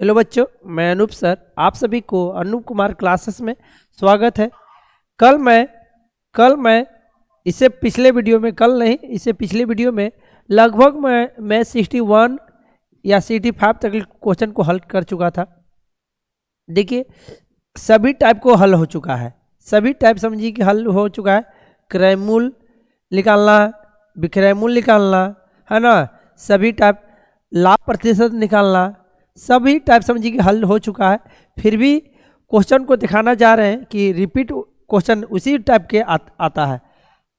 Hello बच्चों, मैं Anoop sir. आप सभी को अनूप कुमार क्लासेस में स्वागत है। कल मैं इससे पिछले वीडियो में कल नहीं इससे पिछले वीडियो में लगभग मैं 61 या 65 तक क्वेश्चन को हल कर चुका था। देखिए, सभी टाइप को हल हो चुका है। सभी टाइप समझिए कि हल हो चुका है। क्रयमूल निकालना, विक्रयमूल निकालना, है ना, सभी टाइप लाभ प्रतिशत निकालना, सभी टाइप समझिए कि हल हो चुका है। फिर भी क्वेश्चन को दिखाना चाह रहे हैं कि रिपीट क्वेश्चन उसी टाइप के आता है।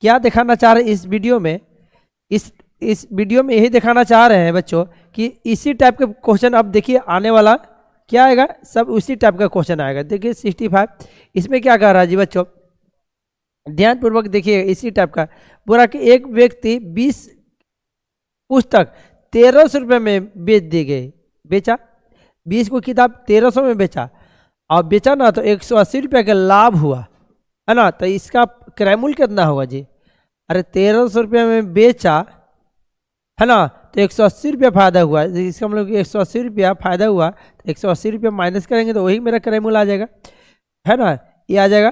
क्या दिखाना चाह रहे हैं इस वीडियो में? इस वीडियो में यही दिखाना चाह रहे हैं बच्चों कि इसी टाइप के क्वेश्चन अब देखिए आने वाला क्या आएगा, सब उसी टाइप का क्वेश्चन आएगा। देखिए 65 इसमें क्या कह रहा है जी बच्चों, ध्यान पूर्वक देखिए। इसी टाइप का बोला कि एक व्यक्ति 20 पुस्तक 1300 रुपये में बेचा 20 को किताब 1300 में बेचा और बेचा ना तो 180 रुपये का लाभ हुआ, है ना। तो इसका क्रयमूल्य कितना होगा जी? अरे 1300 रुपये में बेचा, है ना, तो 180 रुपया फायदा हुआ। इसका मतलब 180 रुपया फायदा हुआ तो 180 रुपया माइनस करेंगे तो वही मेरा क्रयमूल्य आ जाएगा, है ना। ये आ जाएगा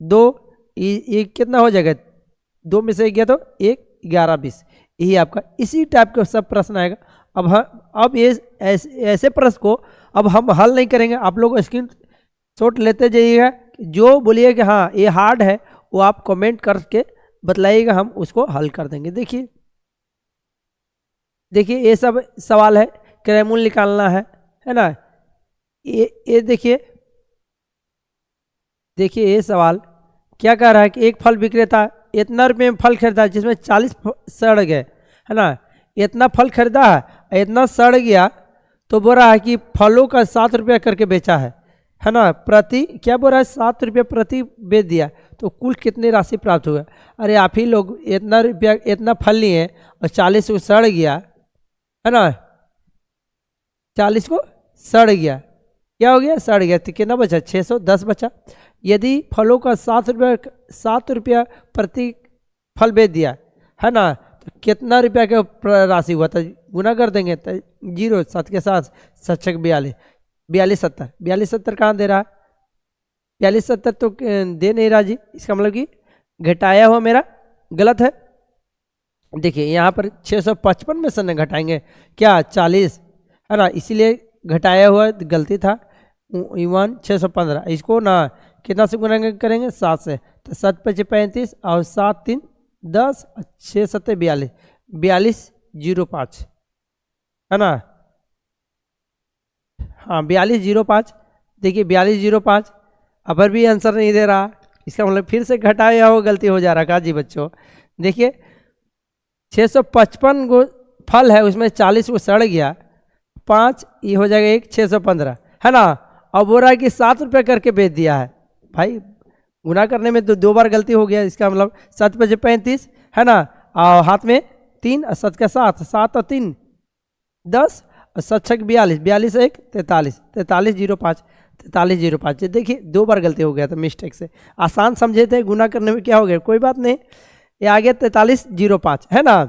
2, ये कितना हो जाएगा? 2 में से 1 गया तो 1, 11, 20। यही आपका इसी टाइप का सब प्रश्न आएगा। अब ये ऐसे प्रश्न को अब हम हल नहीं करेंगे। आप लोग स्क्रीन शॉट लेते जाइएगा, जो बोलिए कि हाँ ये हार्ड है वो आप कमेंट करके बतलाइएगा, हम उसको हल कर देंगे। देखिए ये सब सवाल है, क्रयमूल्य निकालना है ना। ये देखिए ये सवाल क्या कह रहा है कि एक फल विक्रेता इतना रुपये में फल खरीदा जिसमें 40 सड़ गए, है ना। इतना फल खरीदा है, इतना सड़ गया, तो बोल रहा है कि फलों का 7 रुपया करके बेचा है ना। प्रति क्या बोल रहा है? 7 रुपया प्रति बेच दिया, तो कुल कितनी राशि प्राप्त हुआ? अरे आप ही लोग इतना रुपया इतना फल लिए और 40 को सड़ गया, है ना, 40 को सड़ गया, क्या हो गया? सड़ गया। तो कितना बचा? 610 बचा। यदि फलों का 7 रुपया प्रति फल बेच दिया, है ना, तो कितना रुपया का राशि हुआ? तो गुना कर देंगे तो 0, 7 के साथ 7 6 42, 42 70, 42 70 कहाँ दे रहा है? 42 70 तो दे नहीं रहा जी। इसका मतलब कि घटाया हुआ मेरा गलत है। देखिए यहाँ पर 655 में से न घटाएंगे क्या? 40, है ना, इसीलिए घटाया हुआ गलती था। 615 इसको ना कितना से गुना करेंगे? 7 से, तो 7 5 35 और 7 3 10 और 6 7 42, 4205, है ना। हाँ 4205। देखिए 4205 अब भी आंसर नहीं दे रहा, इसका मतलब फिर से घटाया हुआ गलती हो जा रहा है जी बच्चों। देखिए 655 गो फल है, उसमें 40 को सड़ गया, 5 ये हो जाएगा 1, 615, है ना। अब बोल रहा है कि 7 रुपये करके बेच दिया है। भाई गुना करने में तो 2 बार गलती हो गया। इसका मतलब 7 5 35, है ना, और हाथ में 3 और 7 का 7, 7 और 3 10 और 7 6 42, 42 1 43, 4305, 4305। देखिए 2 बार गलती हो गया था मिस्टेक से। आसान समझे थे, गुना करने में क्या हो गया? कोई बात नहीं, ये आ गया 4305, है ना।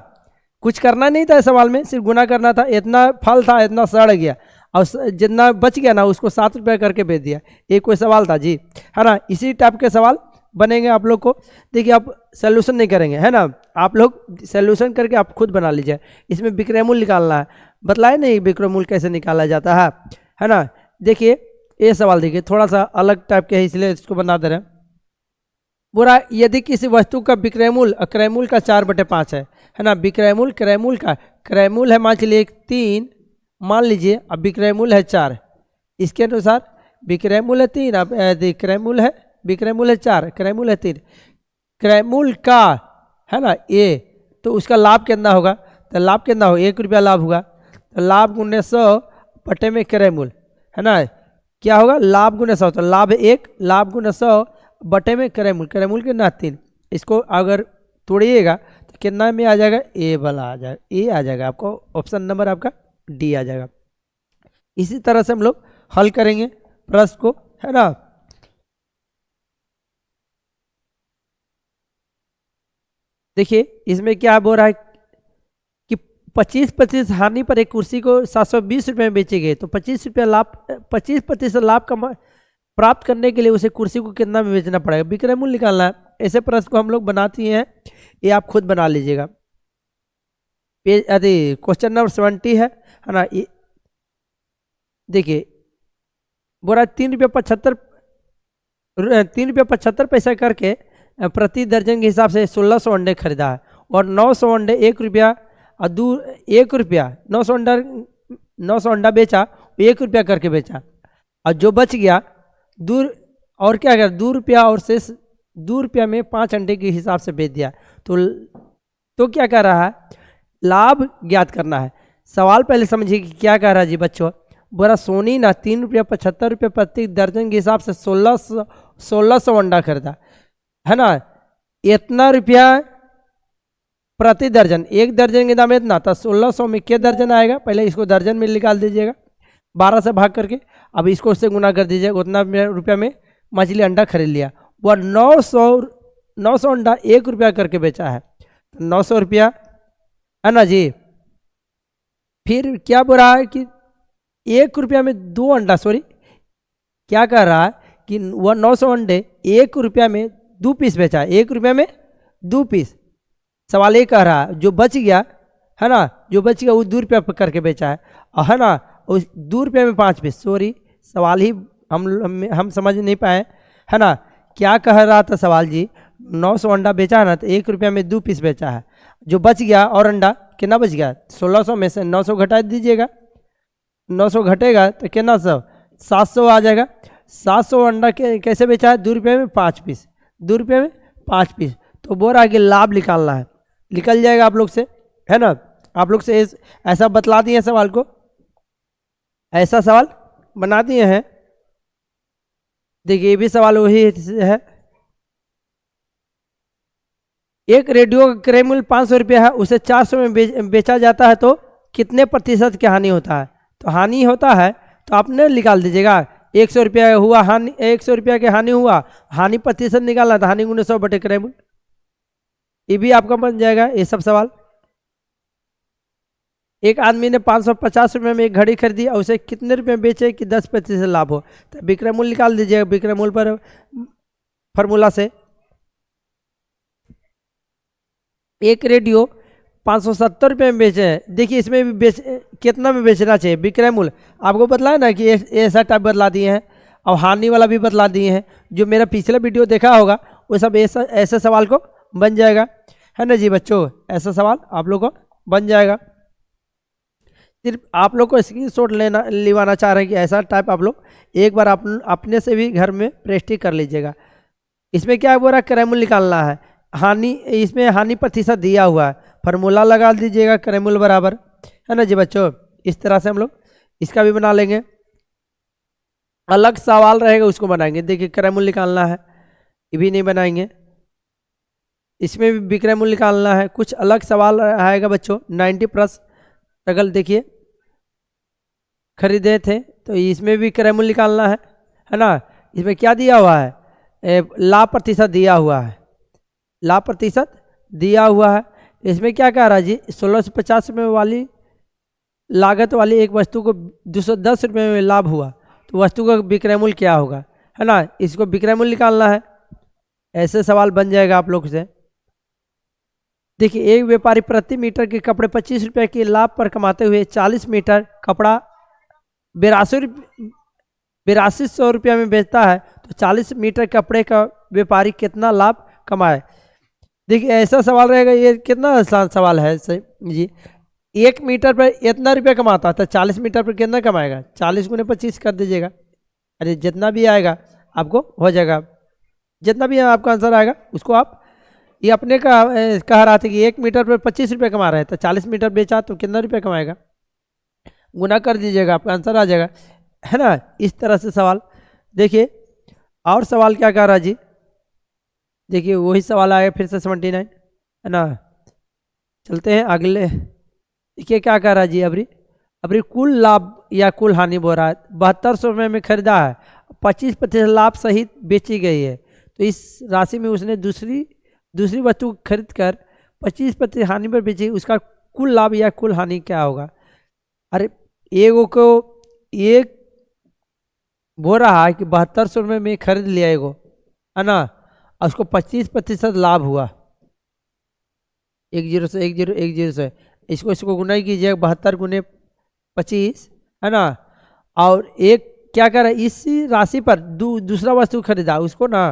कुछ करना नहीं था सवाल में, सिर्फ गुना करना था। इतना फल था, इतना सड़ गया और जितना बच गया ना उसको 7 रुपये करके बेच दिया। ये कोई सवाल था जी, है ना। इसी टाइप के सवाल बनेंगे आप लोग को। देखिए आप सोल्यूशन नहीं करेंगे, है ना, आप लोग सोल्यूशन करके आप खुद बना लीजिए। इसमें विक्रयमूल्य निकालना है, बतलाए नहीं विक्रयमूल्य कैसे निकाला जाता है ना। देखिए ये सवाल देखिए थोड़ा सा अलग टाइप के है, इसलिए इसको बना दे रहे हैं। बुरा, यदि किसी वस्तु का विक्रयमूल्य और क्रयमूल्य का 4/5 है ना। विक्रयमूल्य क्रयमूल्य का क्रयमूल्य है मान लीजिए 3, मान लीजिए, अब विक्रयमूल्य है 4। इसके अनुसार विक्रयमूल्य 3, अब क्रयमूल्य है 4, क्रयमूल्य है 3, क्रयमूल्य का, है ना, ये तो उसका लाभ कितना होगा? तो लाभ कितना होगा? 1 रुपया लाभ होगा। तो लाभ गुणे 100 बटे में क्रयमूल्य, है ना, क्या होगा? लाभ गुणे 100, तो लाभ 1, लाभ गुणे 100 बटे में क्रयमूल्य कितना? 3। इसको अगर तोड़िएगा तो कितना में आ जाएगा? ए वाला आ जाएगा, ए आ जाएगा आपको, ऑप्शन नंबर आपका डी आ जाएगा। इसी तरह से हम लोग हल करेंगे प्रश्न को, है ना। देखिए इसमें क्या बोल रहा है कि 25% हानि पर एक कुर्सी को 720 रुपये में बेची गई, तो 25% लाभ प्राप्त करने के लिए उसे कुर्सी को कितना में बेचना पड़ेगा, विक्रय मूल्य निकालना है। ऐसे प्रश्न को हम लोग बनाती हैं, ये आप खुद बना लीजिएगा। पेज यदि क्वेश्चन नंबर 70 है ना। देखिए बोरा 3 रुपये 75 पैसा करके प्रति दर्जन के हिसाब से 1600 अंडे खरीदा है, और 900 अंडे 1 रुपया और 1 रुपया 900 अंडा बेचा, 1 रुपया करके बेचा, और जो बच गया और क्या कर 2 रुपया और शेष 2 रुपया में 5 अंडे के हिसाब से बेच दिया। तो क्या कर रहा है, लाभ ज्ञात करना है। सवाल पहले समझिए कि क्या कह रहा है जी बच्चों। बोरा सोनी ना 3 रुपया 75 रुपये प्रति दर्जन के हिसाब से 1600 अंडा खरीदा है ना। इतना रुपया प्रति दर्जन, एक दर्जन के दाम इतना, तो 1600 में क्या दर्जन आएगा, पहले इसको दर्जन में निकाल दीजिएगा 12 से भाग करके, अब इसको उससे गुना कर दीजिएगा। उतना रुपया में मछली अंडा खरीद लिया, वह 900 अंडा 1 रुपया करके बेचा है, 900 रुपया है ना जी। फिर क्या बोल रहा है कि 1 रुपया में 2 अंडा, सॉरी क्या कह रहा है कि वह 900 अंडे 1 रुपया में 2 पीस बेचा है, 1 रुपया में 2 पीस। सवाल ये कह रहा है जो बच गया है ना, जो बच गया वो 2 रुपया करके बेचा है ना, उस 2 रुपया में 5 पीस। सॉरी सवाल ही हम समझ नहीं पाए है ना। क्या कह रहा था सवाल जी, 900 अंडा बेचा है ना, तो 1 रुपया में 2 पीस बेचा है, जो बच गया और अंडा कितना बच गया, 1600 में से 900 घटा दीजिएगा, 900 घटेगा तो कितना 700 आ जाएगा। 700 अंडा कैसे बेचा है, 2 रुपये में 5 पीस, 2 रुपये में 5 पीस। तो बोल रहा है कि लाभ निकालना है, निकल जाएगा आप लोग से है ना। आप लोग से ऐसा बतला दिए सवाल को, ऐसा सवाल बना दिए हैं। देखिए ये भी सवाल वही है। एक रेडियो का क्रय मूल्य 500 रुपया है, उसे 400 में बेचा जाता है, तो कितने प्रतिशत की हानि होता है। तो हानि होता है तो आपने निकाल दीजिएगा, 100 रुपया हुआ हानि, 100 रुपया की हानि हुआ, हानि प्रतिशत निकालना था, हानि गुणे 100 बटे क्रय मूल्य, ये भी आपका बन जाएगा ये सब सवाल। एक आदमी ने 550 रुपये में एक घड़ी खरीदी और उसे कितने रुपये में बेचे कि 10% लाभ हो, तो विक्रय मूल्य निकाल दीजिएगा। विक्रय मूल्य पर फॉर्मूला से एक रेडियो 570 रुपये में बेचे हैं। देखिए इसमें भी कितना में बेचना चाहिए, विक्रय मूल्य आपको बतला है ना कि ऐसा टाइप बतला दिए हैं, और हानि वाला भी बतला दिए हैं। जो मेरा पिछला वीडियो देखा होगा वो सब ऐसे सवाल को बन जाएगा है ना जी बच्चों, ऐसा सवाल आप लोग को बन जाएगा। सिर्फ आप लोग को स्क्रीनशॉट लिवाना चाह रहे हैं कि ऐसा टाइप आप लोग एक बार अपने से भी घर में प्रैक्टिस कर लीजिएगा। इसमें क्या बोल रहा है, क्रय मूल्य निकालना है, हानि, इसमें हानि प्रतिशत दिया हुआ है, फार्मूला लगा दीजिएगा क्रय मूल्य बराबर है ना जी बच्चों। इस तरह से हम लोग इसका भी बना लेंगे। अलग सवाल रहेगा उसको बनाएंगे। देखिए क्रय मूल्य निकालना है, ये भी नहीं बनाएंगे। इसमें भी विक्रय मूल्य निकालना है। कुछ अलग सवाल आएगा बच्चों, 90+ अगल देखिए खरीदे थे, तो इसमें भी क्रय मूल्य निकालना है ना। इसमें क्या दिया हुआ है, लाभ प्रतिशत दिया हुआ है, लाभ प्रतिशत दिया हुआ है। इसमें क्या कह रहा है जी, 1650 रुपये वाली लागत वाली एक वस्तु को 210 रुपये में लाभ हुआ, तो वस्तु का विक्रय मूल्य क्या होगा है ना। इसको विक्रय मूल्य निकालना है। ऐसे सवाल बन जाएगा आप लोग से। देखिए एक व्यापारी प्रति मीटर के कपड़े 25 रुपये के लाभ पर कमाते हुए 40 मीटर कपड़ा 8200 रुपया में बेचता है, तो 40 मीटर कपड़े का व्यापारी कितना लाभ कमाए। देखिए ऐसा सवाल रहेगा, ये कितना आसान सवाल है जी। 1 मीटर पर इतना रुपया कमाता है, तो 40 मीटर पर कितना कमाएगा, 40 गुने 25 कर दीजिएगा। अरे जितना भी आएगा आपको हो जाएगा, जितना भी आपका आंसर आएगा उसको आप, ये अपने का कह रहा था कि 1 मीटर पर 25 रुपये कमा रहे हैं, तो 40 मीटर बेचा तो कितना रुपया कमाएगा, गुना कर दीजिएगा आपका आंसर आ जाएगा है ना। इस तरह से सवाल। देखिए और सवाल क्या कह रहा है जी, देखिए वही सवाल आएगा फिर से 79 है ना। चलते हैं अगले। देखिए क्या कह रहा है जी, अभी कुल लाभ या कुल हानि बोल रहा है। 7200 रुपये में खरीदा है, 25% लाभ सहित बेची गई है, तो इस राशि में उसने दूसरी वस्तु खरीद कर 25% हानि पर बेची, उसका कुल लाभ या कुल हानि क्या होगा। अरे एगो को एक बोल रहा है कि 7200 रुपये में खरीद लिया एगो, है ना, और उसको 25% लाभ हुआ, 10 से 10 से इसको गुना कीजिए 72 गुने 25, है ना। और एक क्या करे, इसी राशि पर दूसरा वस्तु खरीदा उसको ना,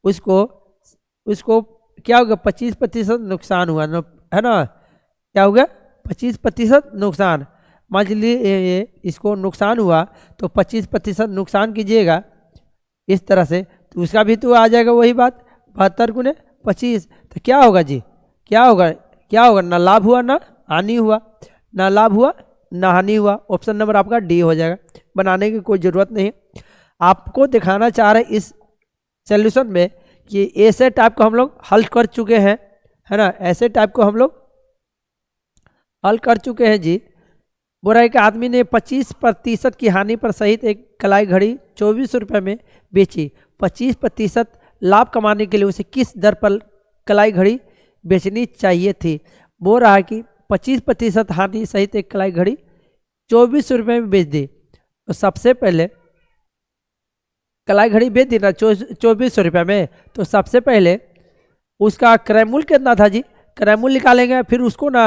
उसको क्या होगा 25% नुकसान हुआ है ना। क्या हो गया 25% नुकसान। मान लीजिए इसको नुकसान हुआ तो 25% नुकसान कीजिएगा इस तरह से, तो उसका भी तो आ जाएगा वही बात 72 गुने 25। तो क्या होगा जी, क्या होगा ना लाभ हुआ ना हानि हुआ, ना लाभ हुआ ना हानि हुआ। ऑप्शन नंबर आपका डी हो जाएगा। बनाने की कोई ज़रूरत नहीं है, आपको दिखाना चाह रहे हैं इस सॉल्यूशन में कि ऐसे टाइप को हम लोग हल कर चुके हैं, है ना, ऐसे टाइप को हम लोग हल कर चुके हैं जी। बोल रहा है कि आदमी ने 25% की हानि पर सहित एक कलाई घड़ी 2400 रुपये में बेची। 25% लाभ कमाने के लिए उसे किस दर पर कलाई घड़ी बेचनी चाहिए थी। बोल रहा है कि 25% हानि सहित एक कलाई घड़ी 2400 रुपये में बेच दी। तो सबसे पहले कलाई घड़ी बेच दी ना 2400 रुपये में, तो सबसे पहले उसका क्रय मूल्य कितना था जी, क्रय मूल्य निकालेंगे, फिर उसको ना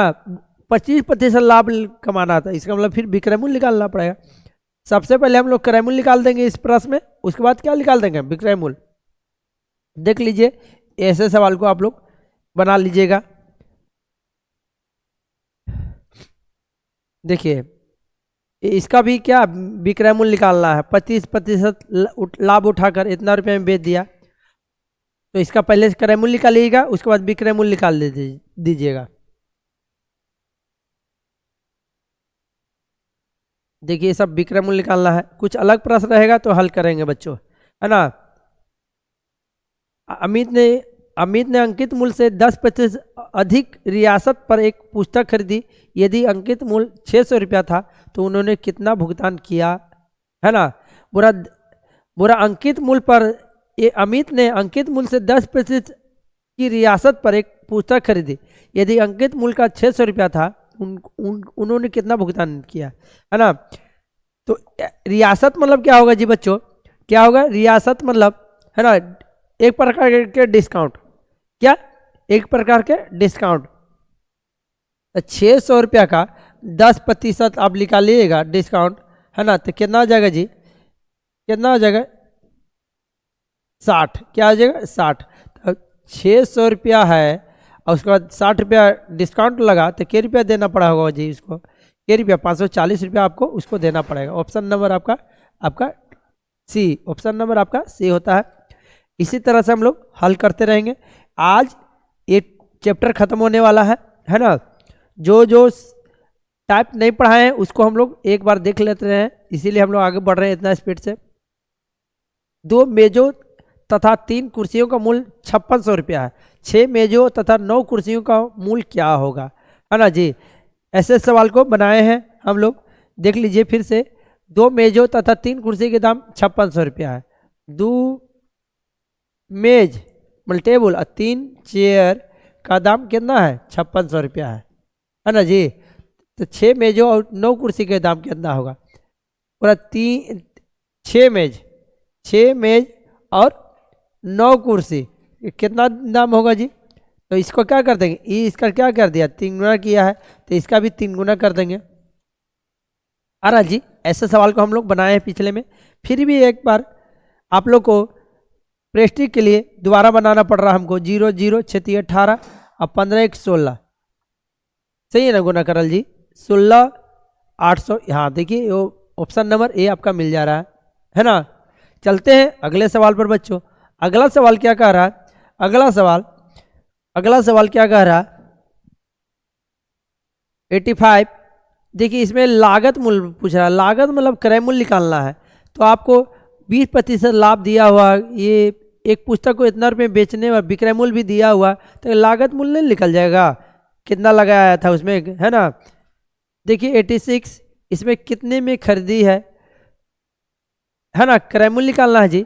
25% लाभ कमाना था, इसका मतलब फिर विक्रय मूल्य निकालना पड़ेगा। सबसे पहले हम लोग क्रय मूल्य निकाल देंगे इस प्रश्न में, उसके बाद क्या निकाल देंगे विक्रय मूल्य। देख लीजिए ऐसे सवाल को आप लोग बना लीजिएगा। देखिए इसका भी क्या विक्रय मूल्य निकालना है, 25% लाभ उठाकर इतना रुपये में बेच दिया, तो इसका पहले क्रय मूल्य निकालिएगा, उसके बाद विक्रय मूल्य निकाल दीजिएगा। देखिए सब विक्रय मूल्य निकालना है, कुछ अलग प्रश्न रहेगा तो हल करेंगे बच्चों, है ना। अमित ने अंकित मूल्य से 10% अधिक रियासत पर एक पुस्तक खरीदी। यदि अंकित मूल्य 600 रुपया था तो उन्होंने कितना भुगतान किया, है ना। बुरा अंकित मूल्य पर अमित ने अंकित मूल्य से 10% की रियासत पर एक पुस्तक खरीदी। यदि अंकित मूल्य का 600 रुपया था उन्होंने कितना भुगतान किया, है ना। तो रियासत मतलब क्या होगा जी बच्चों, क्या होगा रियासत मतलब, है ना, एक प्रकार के डिस्काउंट, क्या एक प्रकार के डिस्काउंट। 600 रुपया का 10% आप निकालिएगा डिस्काउंट, है ना, तो कितना आ जाएगा जी, कितना आ जाएगा 60, क्या आ जाएगा 60। तो 600 रुपया है और उसके बाद 60 रुपया डिस्काउंट लगा तो क्या रुपया देना पड़ा होगा जी इसको, क्या रुपया 540 रुपया आपको उसको देना पड़ेगा। ऑप्शन नंबर आपका सी, ऑप्शन नंबर आपका सी होता है। इसी तरह से हम लोग हल करते रहेंगे। आज एक चैप्टर खत्म होने वाला है ना। जो टाइप नहीं पढ़ाए हैं उसको हम लोग एक बार देख लेते हैं, इसीलिए हम लोग आगे बढ़ रहे हैं इतना स्पीड से। 2 मेजों तथा 3 कुर्सियों का मूल्य 5600 रुपया है। 6 मेजों तथा 9 कुर्सियों का मूल्य क्या होगा, है ना जी। ऐसे सवाल को बनाए हैं हम लोग, देख लीजिए फिर से। 2 मेजों तथा 3 कुर्सी के दाम 5600 रुपया है। 2 मेज मतलब टेबल और 3 चेयर का दाम कितना है 5600 रुपया है ना जी। तो 6 मेजों और 9 कुर्सी के दाम कितना होगा, पूरा 6 मेज और 9 कुर्सी कितना दाम होगा जी। तो इसको क्या कर देंगे, इसका क्या कर दिया 3 गुना किया है तो इसका भी 3 गुना कर देंगे। अरे जी ऐसे सवाल को हम लोग बनाए हैं पिछले में, फिर भी एक बार आप लोग को प्रेस्टिज के लिए दोबारा बनाना पड़ रहा हमको। 0 0 6 3 18 और 15 1 16, सही है ना गुना करल जी, 16 800। हाँ देखिए ऑप्शन नंबर ए आपका मिल जा रहा है ना। चलते हैं अगले सवाल पर बच्चों। अगला सवाल क्या कह रहा है, अगला सवाल क्या कह रहा है 85। देखिए इसमें लागत मूल्य पूछ रहा है, लागत मतलब क्रय मूल्य निकालना है। तो आपको 20% लाभ दिया हुआ, ये एक पुस्तक को इतना रुपये बेचने में विक्रय मूल्य भी दिया हुआ, तो लागत मूल्य नहीं निकल जाएगा कितना लगाया था उसमें, है ना। देखिए 86 इसमें कितने में खरीदी है ना, क्रय मूल्य निकालना है जी।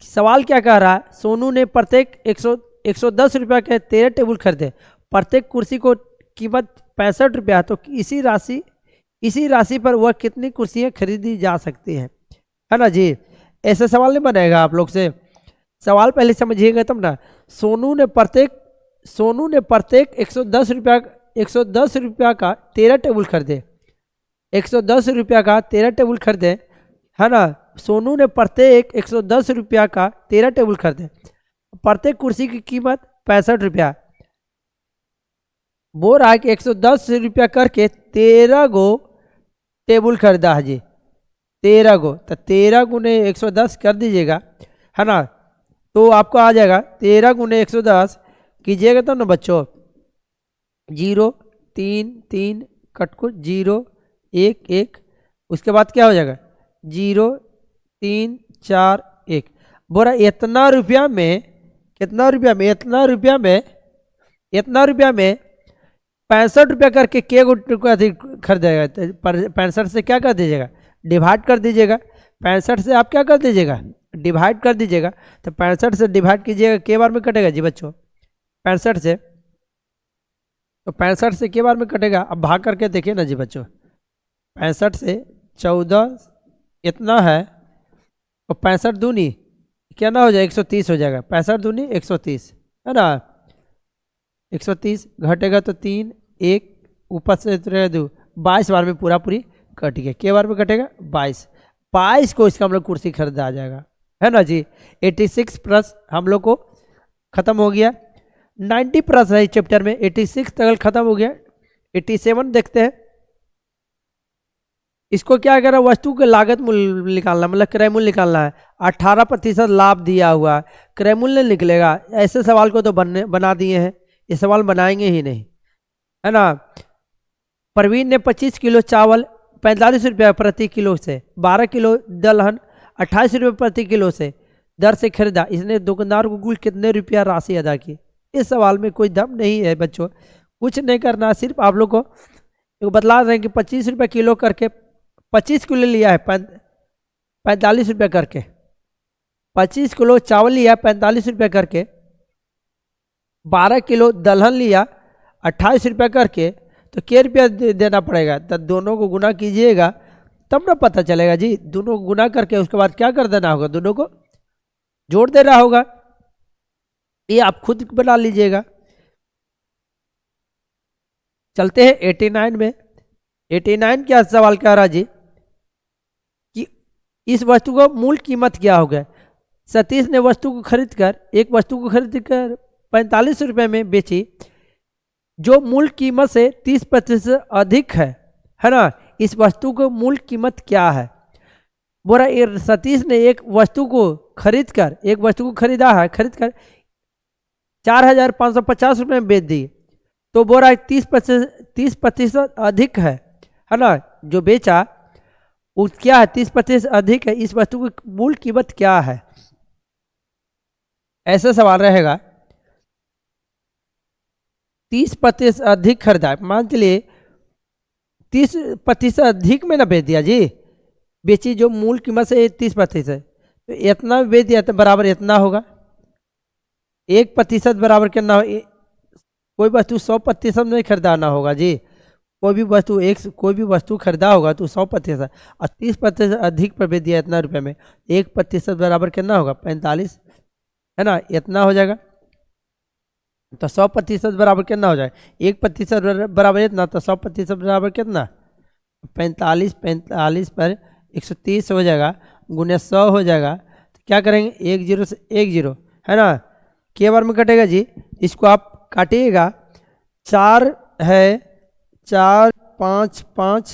सवाल क्या कह रहा है, सोनू ने प्रत्येक 110 रुपया के 13 टेबल खरीदे। प्रत्येक कुर्सी को कीमत ₹65 है, तो इसी राशि पर वह कितनी कुर्सियां खरीदी जा सकती हैं, है ना जी। ऐसे सवाल नहीं बनेगा आप लोग से, सवाल पहले समझिएगा तब ना। सोनू ने प्रत्येक ₹110 का 13 टेबल खरीदे, ₹110 का 13 टेबल खरीदे, है ना। सोनू ने प्रत्येक ₹110 का 13 टेबल खरीदे, प्रत्येक कुर्सी की कीमत ₹65। बोल रहा है कि ₹110 करके 13 गो टेबल खरीदा है जी, 13 गो, तो 13 गुने 110 कर दीजिएगा, है ना। तो आपको आ जाएगा 13 गुने 110 कीजिएगा तब ना बच्चों, 0 3 3 कट को 0 1 1, उसके बाद क्या हो जाएगा 0 3 4 1। बोरा इतना रुपया में, कितना रुपया में, इतना रुपया में ₹65 करके के गो खरीदेगा, 65 से क्या कर दीजिएगा, डिवाइड कर दीजिएगा। 65 से आप क्या कर दीजिएगा, डिवाइड कर दीजिएगा। तो 65 से डिवाइड कीजिएगा, के बार में कटेगा जी बच्चों 65 से, तो 65 से के बार में कटेगा। अब भाग करके देखिए ना जी बच्चों, 65 से 14 इतना है, और 65 दूनी क्या ना हो जाए 130 हो जाएगा, 65 दूनी 130, है ना। 130 घटेगा तो 3 1 ऊपर से 2 22 बार में पूरी कट गया, के बार में कटेगा 22 को इसका हम लोग कुर्सी खरीदा आ जाएगा, है ना जी। 86 प्लस हम लोग को खत्म हो गया, 90 प्लस है चैप्टर में, 86 तक खत्म हो गया। 87 देखते हैं, इसको क्या करा, वस्तु के लागत मूल्य निकालना, मतलब क्रय मूल्य निकालना है। 18% लाभ दिया हुआ, क्रय मूल्य निकलेगा। ऐसे सवाल को तो बना दिए हैं, ये सवाल बनाएंगे ही नहीं, है ना। प्रवीण ने 25 किलो चावल ₹45 प्रति किलो से, 12 किलो दलहन ₹28 प्रति किलो से दर से खरीदा। इसने दुकानदार को कुल कितने रुपया राशि अदा की। इस सवाल में कोई दम नहीं है बच्चों, कुछ नहीं करना, सिर्फ आप लोग को बतला रहे हैं कि ₹25 किलो करके 25 किलो लिया है ₹45 करके, 25 किलो चावल लिया ₹45 करके, 12 किलो दलहन लिया ₹28 करके, तो क्या रुपया देना पड़ेगा। तो दोनों को गुना कीजिएगा तब ना पता चलेगा जी। दोनों को गुना करके उसके बाद क्या कर देना होगा, दोनों को जोड़ देना होगा। ये आप खुद बना लीजिएगा। चलते हैं 89 में। 89 क्या सवाल कह रहा जी कि इस वस्तु का मूल कीमत क्या होगा। सतीश ने वस्तु को खरीदकर, एक वस्तु को खरीदकर ₹45 में बेची, जो मूल कीमत से 30% अधिक है ना। इस वस्तु को मूल कीमत क्या है। बोरा सतीश ने एक वस्तु को खरीदा है, खरीदकर 4,550 में बेच दी, तो बोरा 30% अधिक है ना। जो बेचा वो क्या है, 30% अधिक है। इस वस्तु की मूल कीमत क्या है, ऐसा सवाल रहेगा। 30% अधिक खरीदा, मान चलिए 30% अधिक में ना बेच दिया जी, बेची जो मूल कीमत से 30%, तो इतना बेच दिया तो बराबर इतना होगा। 1% बराबर कितना हो, कोई वस्तु 100% नहीं खरीदाना होगा जी। कोई भी वस्तु खरीदा होगा तो 100%, और 30% अधिक पर बेच दिया इतना रुपये में, 1% बराबर कितना होगा 45, है ना। इतना हो जाएगा, तो 100% बराबर कितना हो जाएगा, 1% बराबर इतना, तो 100% बराबर कितना 45 पर 130 हो जाएगा, गुने 100 हो जाएगा। तो क्या करेंगे, 1 0 से 1 0, है ना। के बार में कटेगा जी, इसको आप काटिएगा। 4 है, 4 5 5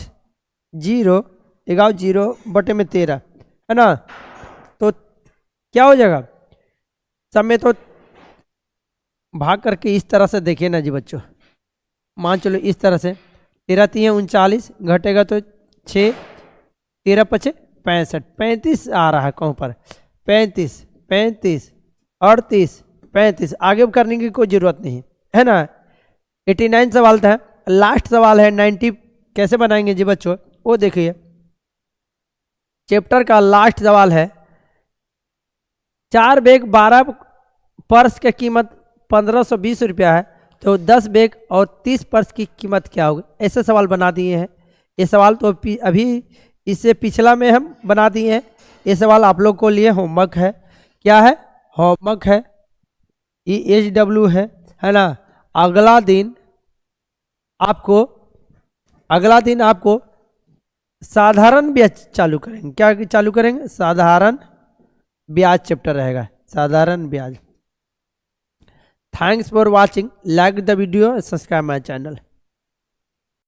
0 11 0 बटे में 13, है ना। तो क्या हो जाएगा, सब में तो भाग करके इस तरह से देखिए ना जी बच्चों, मान चलो इस तरह से 13 3 39 घटेगा तो 6, 13 5 65, 35 आ रहा है कहाँ पर, 35 35 38 35, आगे करने की कोई ज़रूरत नहीं, है ना। 89 सवाल था, लास्ट सवाल है 90 कैसे बनाएंगे जी बच्चों, वो देखिए। चैप्टर का लास्ट सवाल है, 4 बैग 12 पर्स की कीमत ₹1520 है, तो 10 बैग और 30 पर्स की कीमत क्या होगी, ऐसे सवाल बना दिए हैं। ये सवाल तो अभी इससे पिछला में हम बना दिए हैं। ये सवाल आप लोग को लिए होमवर्क है। क्या है? होमवर्क है, EHW है ना। अगला दिन आपको साधारण ब्याज चालू करेंगे। क्या चालू करेंगे? साधारण ब्याज चैप्टर रहेगा, साधारण ब्याज। Thanks for watching, like the video, subscribe my channel.